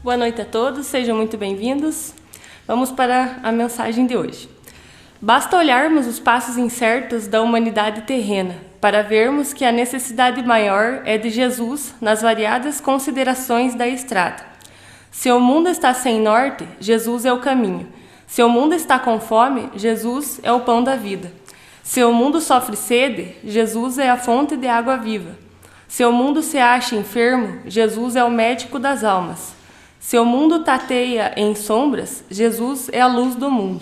Boa noite a todos, sejam muito bem-vindos. Vamos para a mensagem de hoje. Basta olharmos os passos incertos da humanidade terrena para vermos que a necessidade maior é de Jesus nas variadas considerações da estrada. Se o mundo está sem norte, Jesus é o caminho. Se o mundo está com fome, Jesus é o pão da vida. Se o mundo sofre sede, Jesus é a fonte de água viva. Se o mundo se acha enfermo, Jesus é o médico das almas. Se o mundo tateia em sombras, Jesus é a luz do mundo.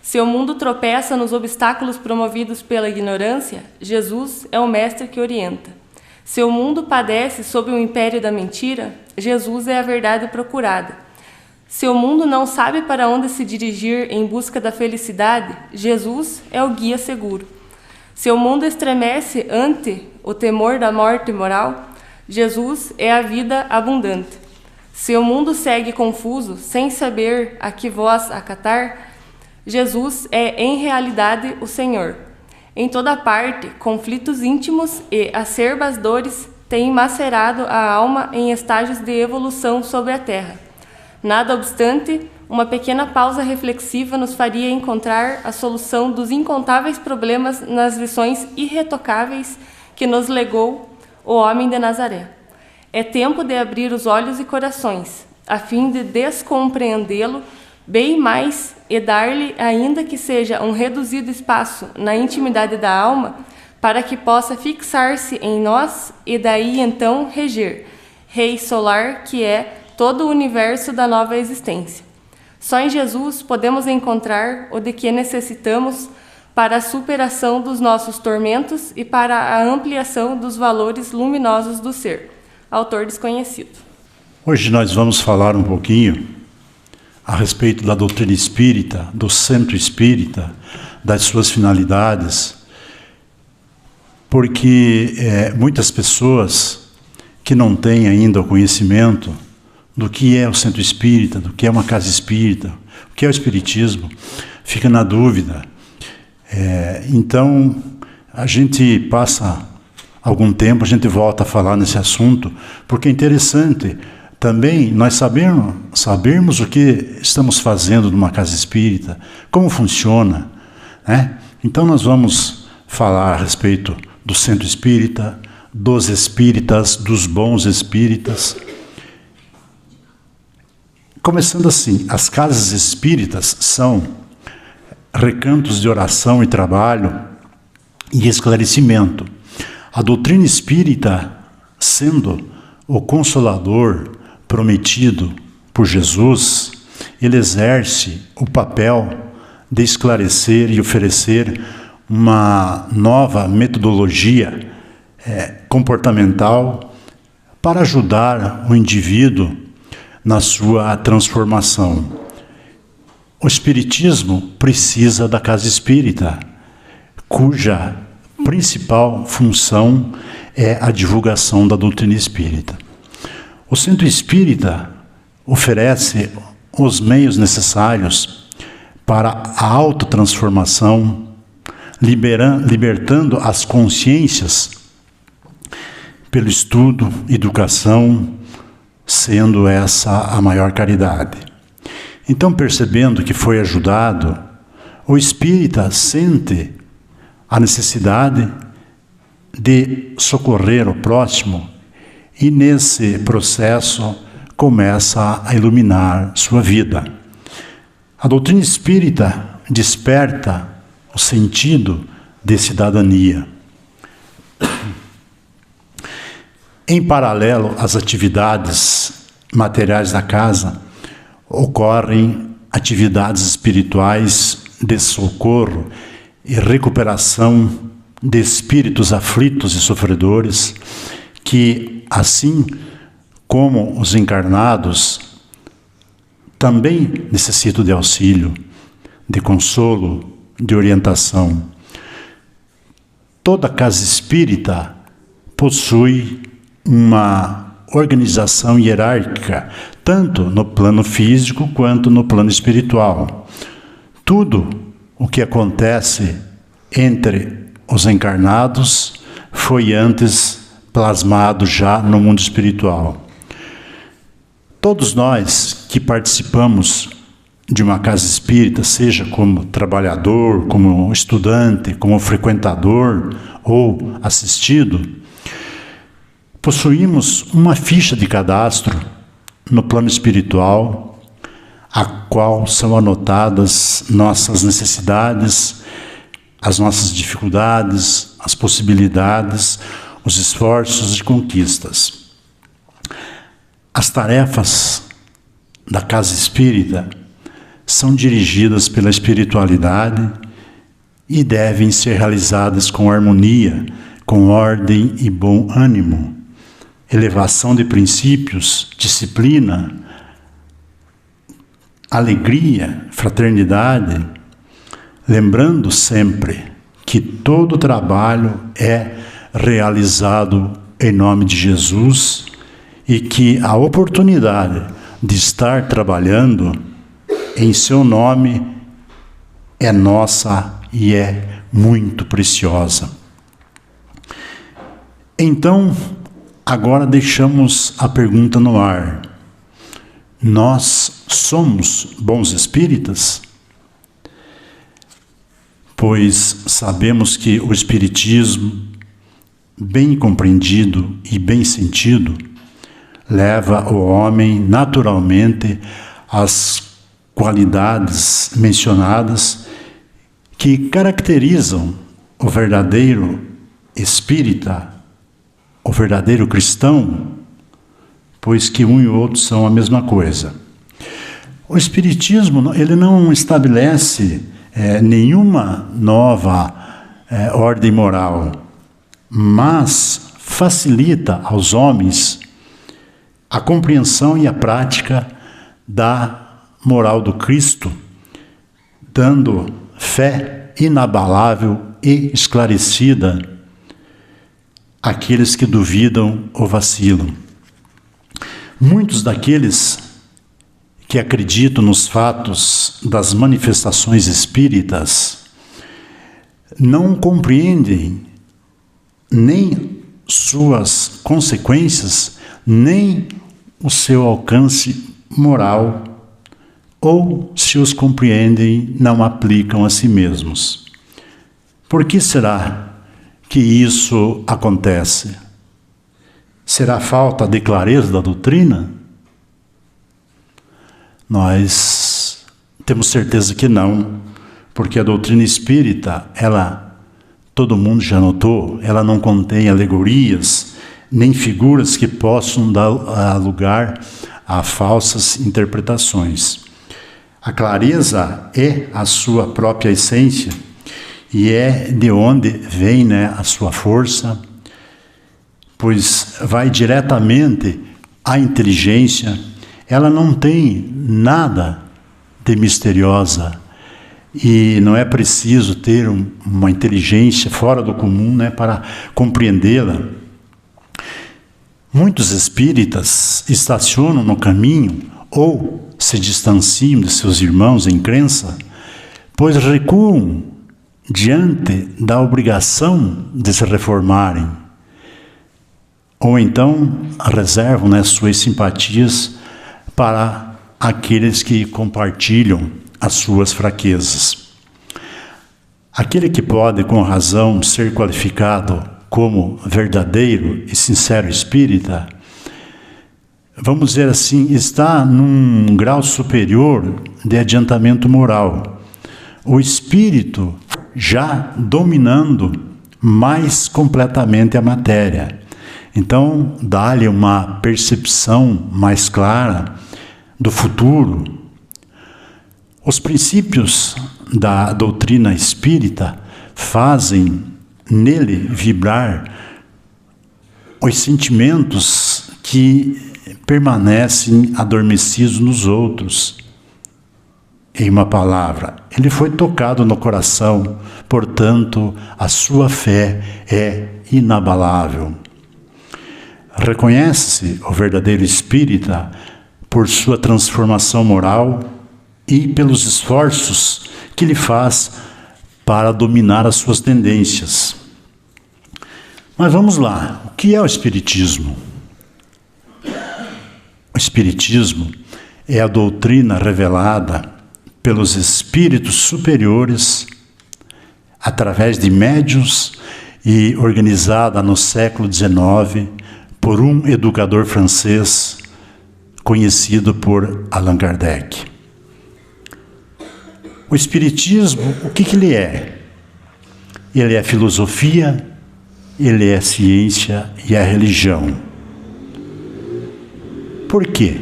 Se o mundo tropeça nos obstáculos promovidos pela ignorância, Jesus é o mestre que orienta. Se o mundo padece sob o império da mentira, Jesus é a verdade procurada. Se o mundo não sabe para onde se dirigir em busca da felicidade, Jesus é o guia seguro. Se o mundo estremece ante o temor da morte moral, Jesus é a vida abundante. Se o mundo segue confuso, sem saber a que voz acatar, Jesus é em realidade o Senhor. Em toda parte, conflitos íntimos e acerbas dores têm macerado a alma em estágios de evolução sobre a terra. Nada obstante, uma pequena pausa reflexiva nos faria encontrar a solução dos incontáveis problemas nas lições irretocáveis que nos legou o homem de Nazaré. É tempo de abrir os olhos e corações, a fim de descompreendê-lo bem mais e dar-lhe, ainda que seja um reduzido espaço na intimidade da alma, para que possa fixar-se em nós e daí então reger, Rei solar que é todo o universo da nova existência. Só em Jesus podemos encontrar o de que necessitamos para a superação dos nossos tormentos e para a ampliação dos valores luminosos do ser. Autor desconhecido. Hoje nós vamos falar um pouquinho a respeito da doutrina espírita, do centro espírita, das suas finalidades, porque muitas pessoas que não têm ainda o conhecimento do que é o centro espírita, do que é uma casa espírita, o que é o espiritismo, fica na dúvida. Então, a gente passa algum tempo, a gente volta a falar nesse assunto, porque é interessante também nós sabermos o que estamos fazendo numa casa espírita, como funciona, né? Então nós vamos falar a respeito do centro espírita, dos espíritas, dos bons espíritas. Começando assim, as casas espíritas são recantos de oração e trabalho e esclarecimento. A doutrina espírita, sendo o consolador prometido por Jesus, ele exerce o papel de esclarecer e oferecer uma nova metodologia comportamental para ajudar o indivíduo na sua transformação. O espiritismo precisa da casa espírita, cuja principal função é a divulgação da doutrina espírita. O centro espírita oferece os meios necessários para a autotransformação, libertando as consciências pelo estudo, educação, sendo essa a maior caridade. Então, percebendo que foi ajudado, o espírita sente a necessidade de socorrer o próximo e, nesse processo, começa a iluminar sua vida. A doutrina espírita desperta o sentido de cidadania. Em paralelo às atividades materiais da casa, ocorrem atividades espirituais de socorro e recuperação de espíritos aflitos e sofredores que, assim como os encarnados, também necessitam de auxílio, de consolo, de orientação. Toda casa espírita possui uma organização hierárquica, tanto no plano físico quanto no plano espiritual. Tudo o que acontece entre os encarnados foi antes plasmado já no mundo espiritual. Todos nós que participamos de uma casa espírita, seja como trabalhador, como estudante, como frequentador ou assistido, possuímos uma ficha de cadastro no plano espiritual, a qual são anotadas nossas necessidades, as nossas dificuldades, as possibilidades, os esforços e conquistas. As tarefas da casa espírita são dirigidas pela espiritualidade e devem ser realizadas com harmonia, com ordem e bom ânimo, elevação de princípios, disciplina, alegria, fraternidade, lembrando sempre que todo trabalho é realizado em nome de Jesus e que a oportunidade de estar trabalhando em seu nome é nossa e é muito preciosa. Então, agora deixamos a pergunta no ar. Nós somos bons espíritas? Pois sabemos que o espiritismo, bem compreendido e bem sentido, leva o homem naturalmente às qualidades mencionadas que caracterizam o verdadeiro espírita, o verdadeiro cristão, pois que um e outro são a mesma coisa. O espiritismo, ele não estabelece nenhuma nova ordem moral, mas facilita aos homens a compreensão e a prática da moral do Cristo, dando fé inabalável e esclarecida àqueles que duvidam ou vacilam. Muitos daqueles que acreditam nos fatos das manifestações espíritas não compreendem nem suas consequências, nem o seu alcance moral, ou, se os compreendem, não aplicam a si mesmos. Por que será que isso acontece? Será falta de clareza da doutrina? Nós temos certeza que não, porque a doutrina espírita, todo mundo já notou, ela não contém alegorias, nem figuras que possam dar lugar a falsas interpretações. A clareza é a sua própria essência e é de onde vem, a sua força, pois vai diretamente à inteligência. Ela não tem nada de misteriosa e não é preciso ter uma inteligência fora do comum, para compreendê-la. Muitos espíritas estacionam no caminho ou se distanciam de seus irmãos em crença, pois recuam diante da obrigação de se reformarem, ou então reservam suas simpatias para aqueles que compartilham as suas fraquezas. Aquele que pode, com razão, ser qualificado como verdadeiro e sincero espírita, vamos dizer assim, está num grau superior de adiantamento moral. O espírito já dominando mais completamente a matéria. Então, dá-lhe uma percepção mais clara do futuro. Os princípios da doutrina espírita fazem nele vibrar os sentimentos que permanecem adormecidos nos outros. Em uma palavra, ele foi tocado no coração, portanto, a sua fé é inabalável. Reconhece-se o verdadeiro espírita por sua transformação moral e pelos esforços que ele faz para dominar as suas tendências. Mas vamos lá, o que é o espiritismo? O Espiritismo é a doutrina revelada pelos espíritos superiores através de médiuns e organizada no século XIX por um educador francês conhecido por Allan Kardec. O Espiritismo, o que ele é? Ele é filosofia, ele é ciência e é religião. Por quê?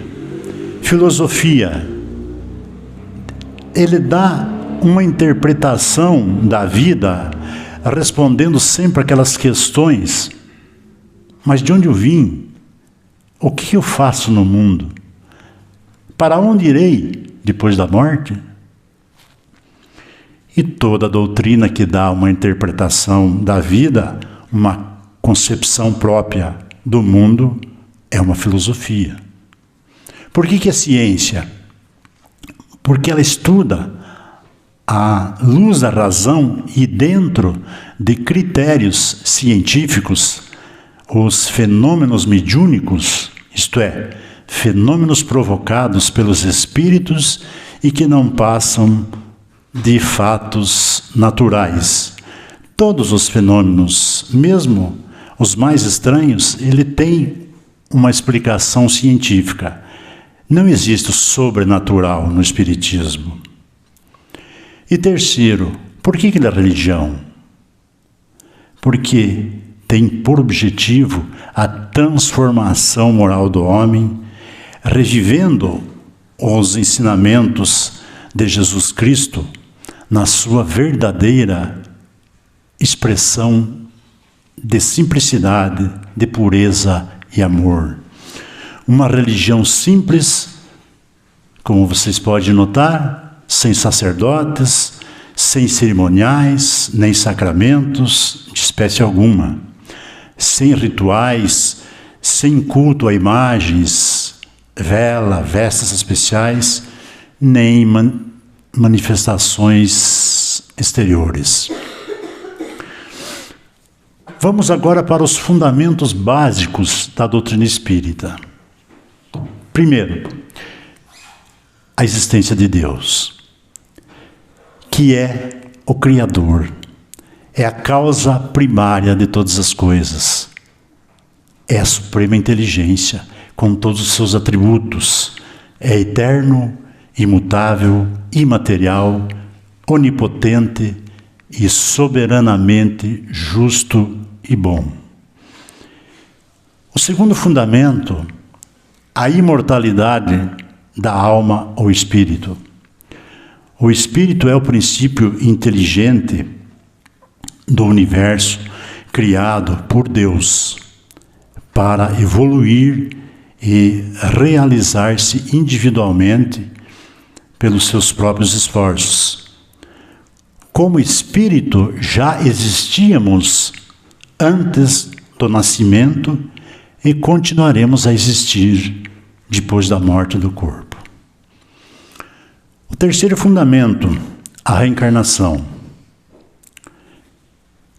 Filosofia, ele dá uma interpretação da vida, respondendo sempre aquelas questões: mas de onde eu vim? O que eu faço no mundo? Para onde irei depois da morte? E toda doutrina que dá uma interpretação da vida, uma concepção própria do mundo, é uma filosofia. Por que é ciência? Porque ela estuda à luz da razão e dentro de critérios científicos os fenômenos mediúnicos, isto é, fenômenos provocados pelos espíritos e que não passam de fatos naturais. Todos os fenômenos, mesmo os mais estranhos, ele tem uma explicação científica. Não existe o sobrenatural no Espiritismo. E terceiro, por que ele é religião? Porque tem por objetivo a transformação moral do homem, revivendo os ensinamentos de Jesus Cristo na sua verdadeira expressão de simplicidade, de pureza e amor. Uma religião simples, como vocês podem notar, sem sacerdotes, sem cerimoniais, nem sacramentos de espécie alguma, sem rituais, sem culto a imagens, vela, vestes especiais, nem manifestações exteriores. Vamos agora para os fundamentos básicos da doutrina espírita. Primeiro, a existência de Deus, que é o Criador, é a causa primária de todas as coisas, é a suprema inteligência, com todos os seus atributos, é eterno, imutável, imaterial, onipotente e soberanamente justo e bom. O segundo fundamento, a imortalidade da alma ou espírito. O espírito é o princípio inteligente do universo criado por Deus para evoluir e realizar-se individualmente pelos seus próprios esforços. Como espírito, já existíamos antes do nascimento e continuaremos a existir depois da morte do corpo. O terceiro fundamento, a reencarnação.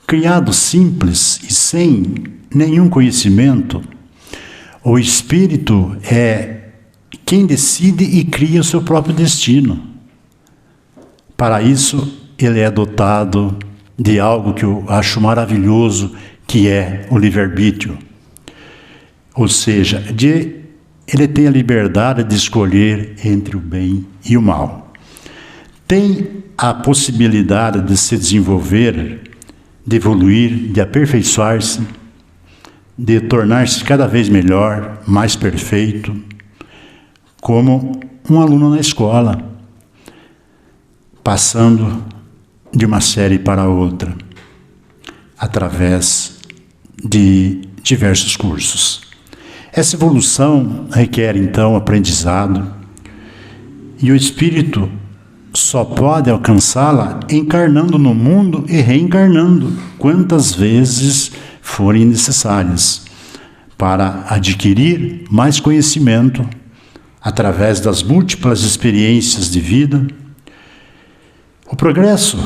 Criado simples e sem nenhum conhecimento, o espírito é quem decide e cria o seu próprio destino. Para isso, ele é dotado de algo que eu acho maravilhoso, que é o livre-arbítrio. Ou seja, ele tem a liberdade de escolher entre o bem e o mal. Tem a possibilidade de se desenvolver, de evoluir, de aperfeiçoar-se, de tornar-se cada vez melhor, mais perfeito, como um aluno na escola, passando de uma série para outra, através de diversos cursos. Essa evolução requer, então, aprendizado, e o espírito só pode alcançá-la encarnando no mundo e reencarnando quantas vezes forem necessárias, para adquirir mais conhecimento através das múltiplas experiências de vida. O progresso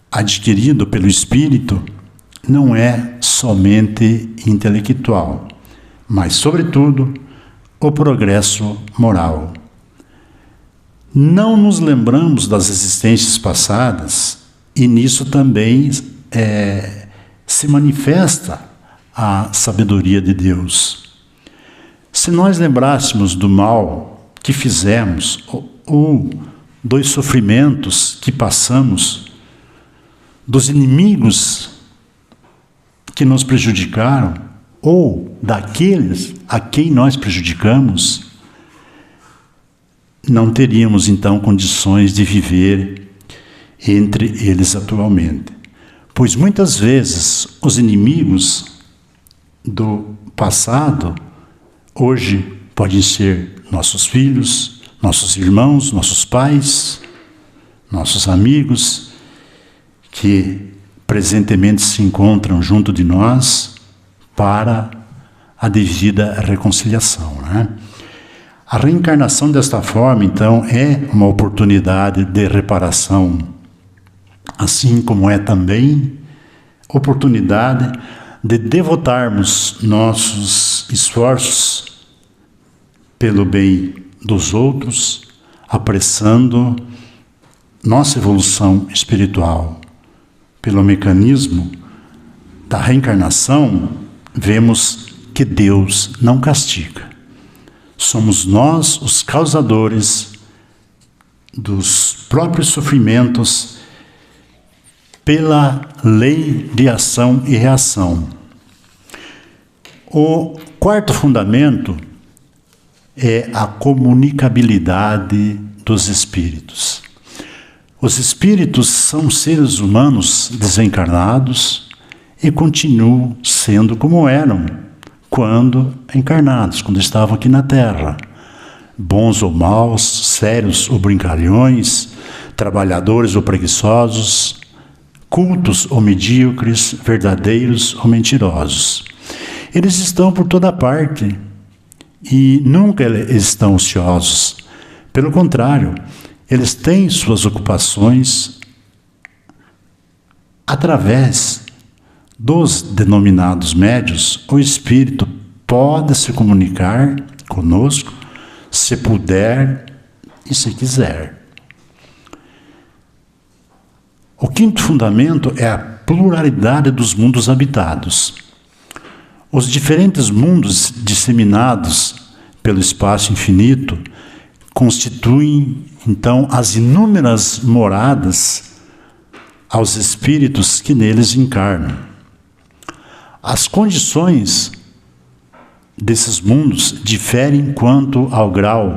adquirido pelo espírito não é somente intelectual, mas, sobretudo, o progresso moral. Não nos lembramos das existências passadas e nisso também se manifesta a sabedoria de Deus. Se nós lembrássemos do mal que fizemos ou dos sofrimentos que passamos, dos inimigos que nos prejudicaram ou daqueles a quem nós prejudicamos, não teríamos então condições de viver entre eles atualmente. Pois muitas vezes os inimigos do passado hoje podem ser nossos filhos, nossos irmãos, nossos pais, nossos amigos, que presentemente se encontram junto de nós para a devida reconciliação, né? A reencarnação desta forma, então, é uma oportunidade de reparação, assim como é também oportunidade de devotarmos nossos esforços pelo bem dos outros, apressando nossa evolução espiritual. Pelo mecanismo da reencarnação, vemos que Deus não castiga. Somos nós os causadores dos próprios sofrimentos pela lei de ação e reação. O quarto fundamento é a comunicabilidade dos espíritos. Os espíritos são seres humanos desencarnados e continuam sendo como eram quando encarnados, quando estavam aqui na Terra. Bons ou maus, sérios ou brincalhões, trabalhadores ou preguiçosos, cultos ou medíocres, verdadeiros ou mentirosos. Eles estão por toda parte e nunca estão ociosos. Pelo contrário, eles têm suas ocupações através dos denominados médios. O espírito pode se comunicar conosco se puder e se quiser. O quinto fundamento é a pluralidade dos mundos habitados. Os diferentes mundos disseminados pelo espaço infinito constituem, então, as inúmeras moradas aos espíritos que neles encarnam. As condições desses mundos diferem quanto ao grau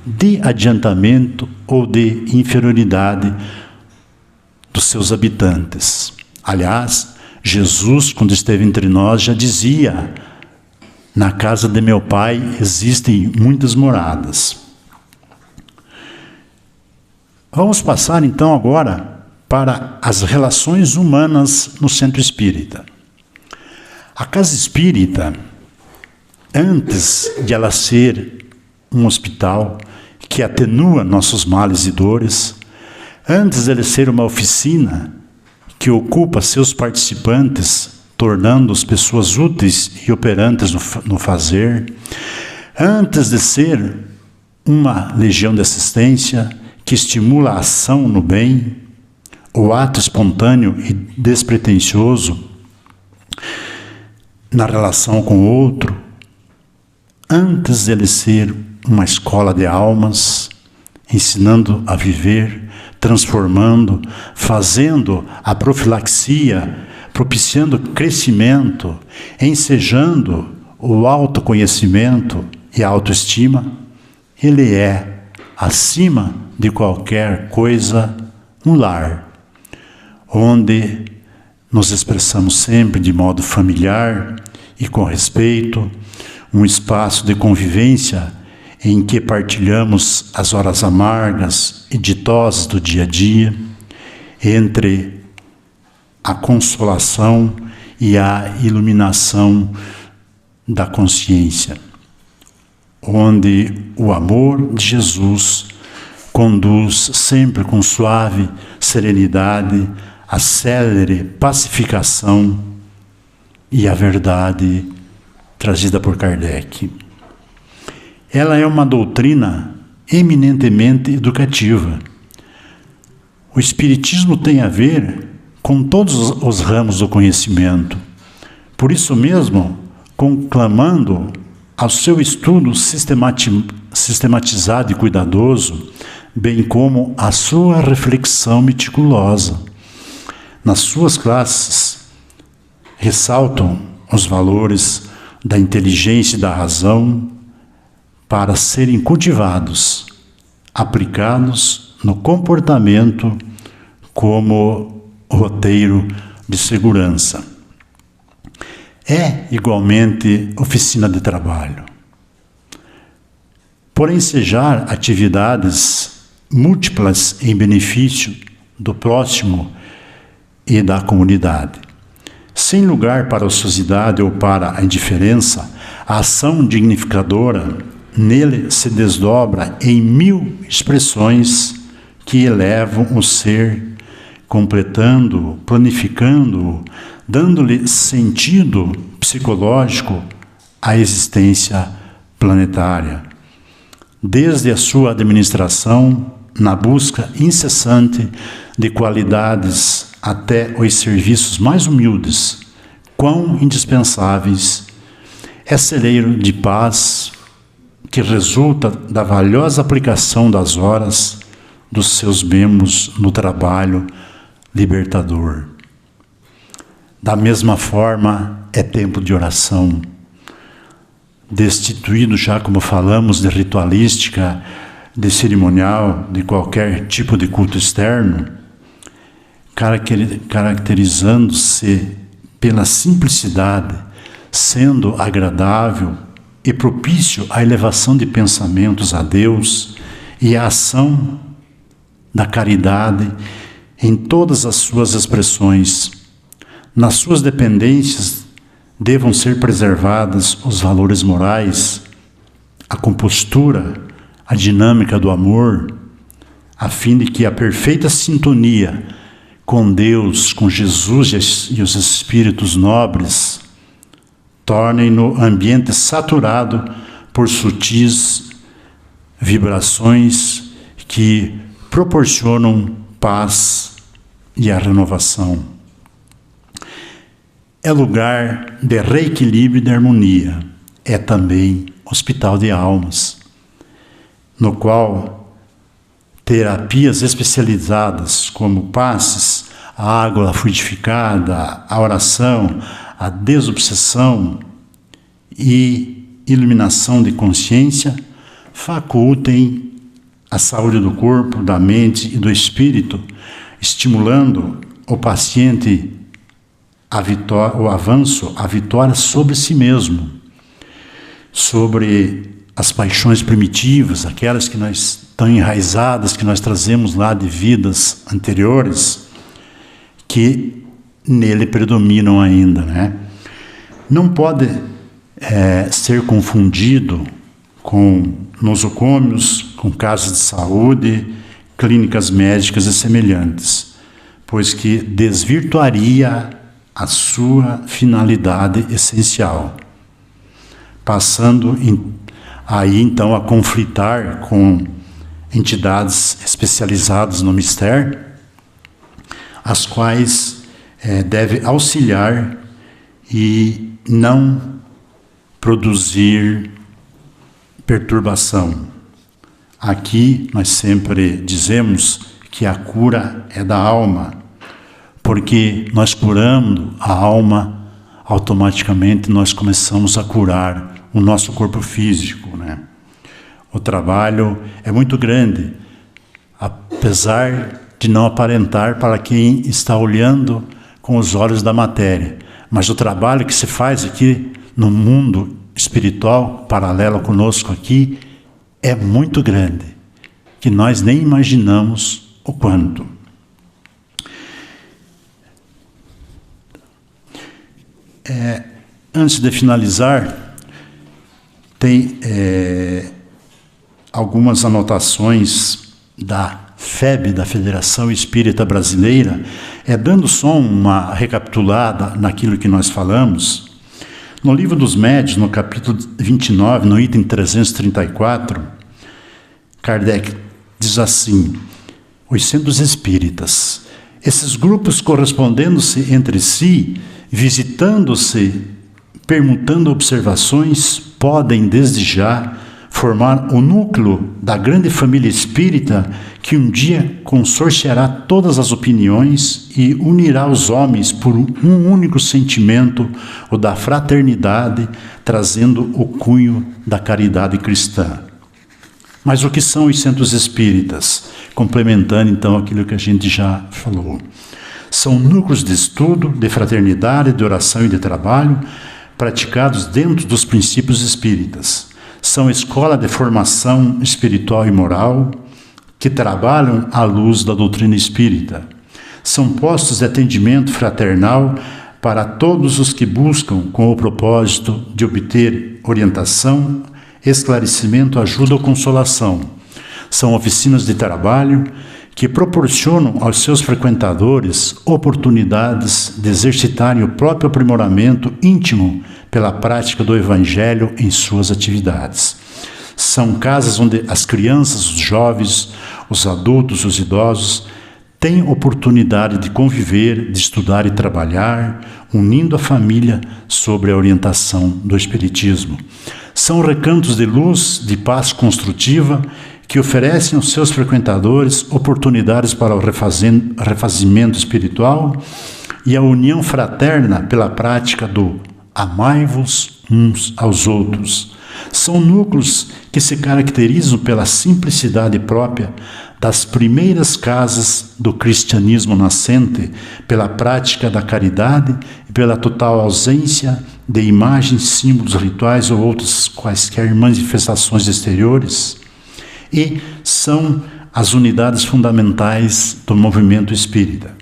de adiantamento ou de inferioridade dos seus habitantes. Aliás, Jesus, quando esteve entre nós, já dizia: na casa de meu Pai existem muitas moradas. Vamos passar então agora para as relações humanas no centro espírita. A casa espírita, antes de ela ser um hospital que atenua nossos males e dores, antes de ela ser uma oficina que ocupa seus participantes, tornando-os pessoas úteis e operantes no fazer, antes de ser uma legião de assistência que estimula a ação no bem, o ato espontâneo e despretensioso na relação com o outro, antes de ele ser uma escola de almas, ensinando a viver, transformando, fazendo a profilaxia, propiciando crescimento, ensejando o autoconhecimento e a autoestima, ele é, acima de qualquer coisa, um lar, onde nos expressamos sempre de modo familiar e com respeito, um espaço de convivência em que partilhamos as horas amargas e ditosas do dia a dia, entre a consolação e a iluminação da consciência, onde o amor de Jesus conduz sempre com suave serenidade a célere pacificação e a verdade trazida por Kardec. ela é uma doutrina eminentemente educativa. O Espiritismo tem a ver com todos os ramos do conhecimento. Por isso mesmo, conclamando ao seu estudo sistematizado e cuidadoso, bem como a sua reflexão meticulosa. Nas suas classes, ressaltam os valores da inteligência e da razão para serem cultivados, aplicados no comportamento como roteiro de segurança. É igualmente oficina de trabalho. Por ensejar atividades múltiplas em benefício do próximo e da comunidade. Sem lugar para a ociosidade ou para a indiferença, a ação dignificadora nele se desdobra em 1000 expressões que elevam o ser, completando-o, planificando-o, dando-lhe sentido psicológico à existência planetária. Desde a sua administração, na busca incessante de qualidades até os serviços mais humildes, quão indispensáveis, é celeiro de paz que resulta da valiosa aplicação das horas dos seus membros no trabalho libertador. Da mesma forma, é tempo de oração. Destituído já, como falamos, de ritualística, de cerimonial, de qualquer tipo de culto externo, caracterizando-se pela simplicidade, sendo agradável e propício à elevação de pensamentos a Deus e à ação da caridade em todas as suas expressões. Nas suas dependências devam ser preservadas os valores morais, a compostura, a dinâmica do amor, a fim de que a perfeita sintonia com Deus, com Jesus e os espíritos nobres tornem-no ambiente saturado por sutis vibrações que proporcionam paz e a renovação. É lugar de reequilíbrio e de harmonia. É também hospital de almas, no qual terapias especializadas como passes, a água fluidificada, a oração, a desobsessão e iluminação de consciência facultem a saúde do corpo, da mente e do espírito, estimulando o paciente o avanço, a vitória sobre si mesmo, sobre as paixões primitivas, aquelas que nós estão enraizadas, que nós trazemos lá de vidas anteriores, que nele predominam ainda, né? Não pode ser confundido com nosocômios, com casas de saúde, clínicas médicas e semelhantes, pois que desvirtuaria a sua finalidade essencial, passando aí então a conflitar com entidades especializadas no mistério, as quais deve auxiliar e não produzir perturbação. Aqui nós sempre dizemos que a cura é da alma, porque nós curando a alma, automaticamente nós começamos a curar o nosso corpo físico, né? O trabalho é muito grande, apesar de não aparentar para quem está olhando com os olhos da matéria. Mas o trabalho que se faz aqui no mundo espiritual, paralelo conosco aqui, é muito grande, que nós nem imaginamos o quanto. Antes de finalizar, tem algumas anotações da FEB, da Federação Espírita Brasileira, dando só uma recapitulada naquilo que nós falamos. No Livro dos Médiuns, no capítulo 29, no item 334, Kardec diz assim: os centros espíritas, esses grupos correspondendo-se entre si, visitando-se, permutando observações, podem desde já formar o núcleo da grande família espírita que um dia consorciará todas as opiniões e unirá os homens por um único sentimento, o da fraternidade, trazendo o cunho da caridade cristã. Mas o que são os centros espíritas? Complementando então aquilo que a gente já falou. São núcleos de estudo, de fraternidade, de oração e de trabalho, praticados dentro dos princípios espíritas. São escola de formação espiritual e moral que trabalham à luz da doutrina espírita. São postos de atendimento fraternal para todos os que buscam com o propósito de obter orientação, esclarecimento, ajuda ou consolação. São oficinas de trabalho que proporcionam aos seus frequentadores oportunidades de exercitarem o próprio aprimoramento íntimo pela prática do Evangelho em suas atividades. São casas onde as crianças, os jovens, os adultos, os idosos têm oportunidade de conviver, de estudar e trabalhar, unindo a família sobre a orientação do Espiritismo. São recantos de luz, de paz construtiva, que oferecem aos seus frequentadores oportunidades para o refazimento espiritual e a união fraterna pela prática do amai-vos uns aos outros. São núcleos que se caracterizam pela simplicidade própria das primeiras casas do cristianismo nascente, pela prática da caridade e pela total ausência de imagens, símbolos, rituais ou outras quaisquer manifestações exteriores. E são as unidades fundamentais do movimento espírita.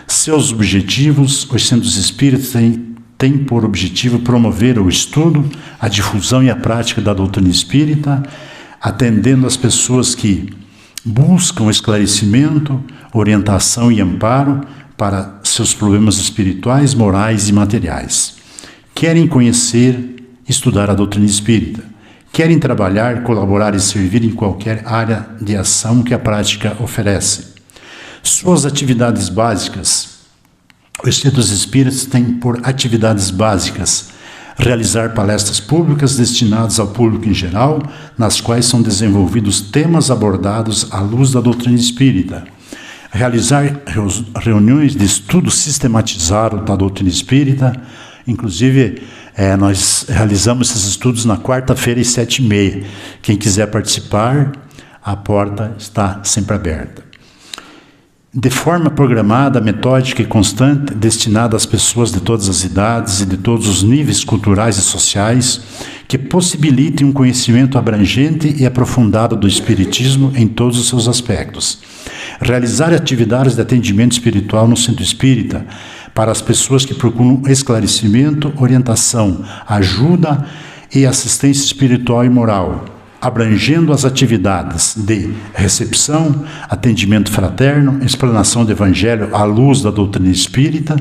Seus objetivos, os centros espíritas têm por objetivo promover o estudo, a difusão e a prática da doutrina espírita, atendendo as pessoas que buscam esclarecimento, orientação e amparo para seus problemas espirituais, morais e materiais. Querem conhecer, estudar a doutrina espírita. Querem trabalhar, colaborar e servir em qualquer área de ação que a prática oferece. Suas atividades básicas. Os centros espíritas têm por atividades básicas realizar palestras públicas destinadas ao público em geral, nas quais são desenvolvidos temas abordados à luz da doutrina espírita. Realizar reuniões de estudo sistematizado da doutrina espírita. Inclusive, nós realizamos esses estudos na quarta-feira às 7h30. Quem quiser participar, a porta está sempre aberta. De forma programada, metódica e constante, destinada às pessoas de todas as idades e de todos os níveis culturais e sociais, que possibilitem um conhecimento abrangente e aprofundado do Espiritismo em todos os seus aspectos. Realizar atividades de atendimento espiritual no centro espírita, para as pessoas que procuram esclarecimento, orientação, ajuda e assistência espiritual e moral, abrangendo as atividades de recepção, atendimento fraterno, explanação do Evangelho à luz da doutrina espírita,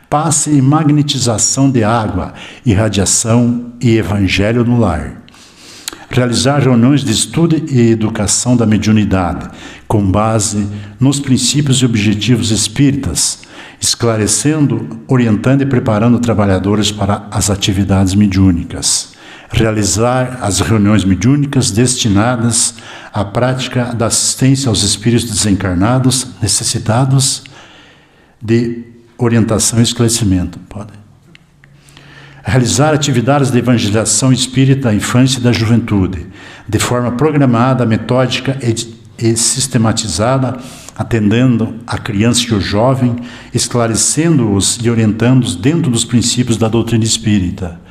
passe e magnetização de água, irradiação e Evangelho no lar. Realizar reuniões de estudo e educação da mediunidade, com base nos princípios e objetivos espíritas, esclarecendo, orientando e preparando trabalhadores para as atividades mediúnicas. Realizar as reuniões mediúnicas destinadas à prática da assistência aos espíritos desencarnados necessitados de orientação e esclarecimento. Realizar atividades de evangelização espírita da infância e da juventude, de forma programada, metódica e sistematizada, atendendo a criança e o jovem, esclarecendo-os e orientando-os dentro dos princípios da doutrina espírita.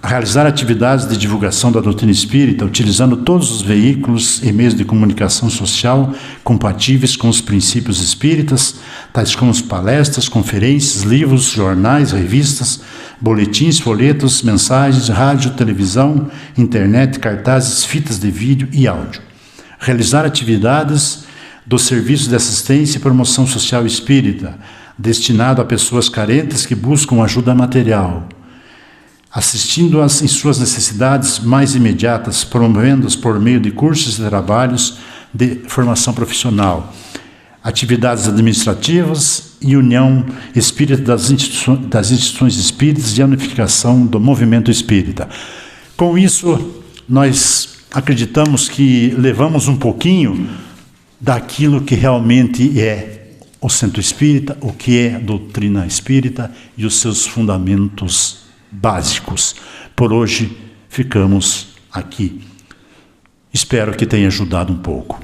Realizar atividades de divulgação da doutrina espírita, utilizando todos os veículos e meios de comunicação social compatíveis com os princípios espíritas, tais como palestras, conferências, livros, jornais, revistas, boletins, folhetos, mensagens, rádio, televisão, internet, cartazes, fitas de vídeo e áudio. Realizar atividades do Serviço de Assistência e Promoção Social Espírita, destinado a pessoas carentes que buscam ajuda material. assistindo-as em suas necessidades mais imediatas, promovendo-as por meio de cursos e trabalhos de formação profissional, atividades administrativas e união espírita das instituições espíritas e a unificação do movimento espírita. Com isso, nós acreditamos que levamos um pouquinho daquilo que realmente é o centro espírita, o que é a doutrina espírita e os seus fundamentos básicos. Por hoje, ficamos aqui. Espero que tenha ajudado um pouco.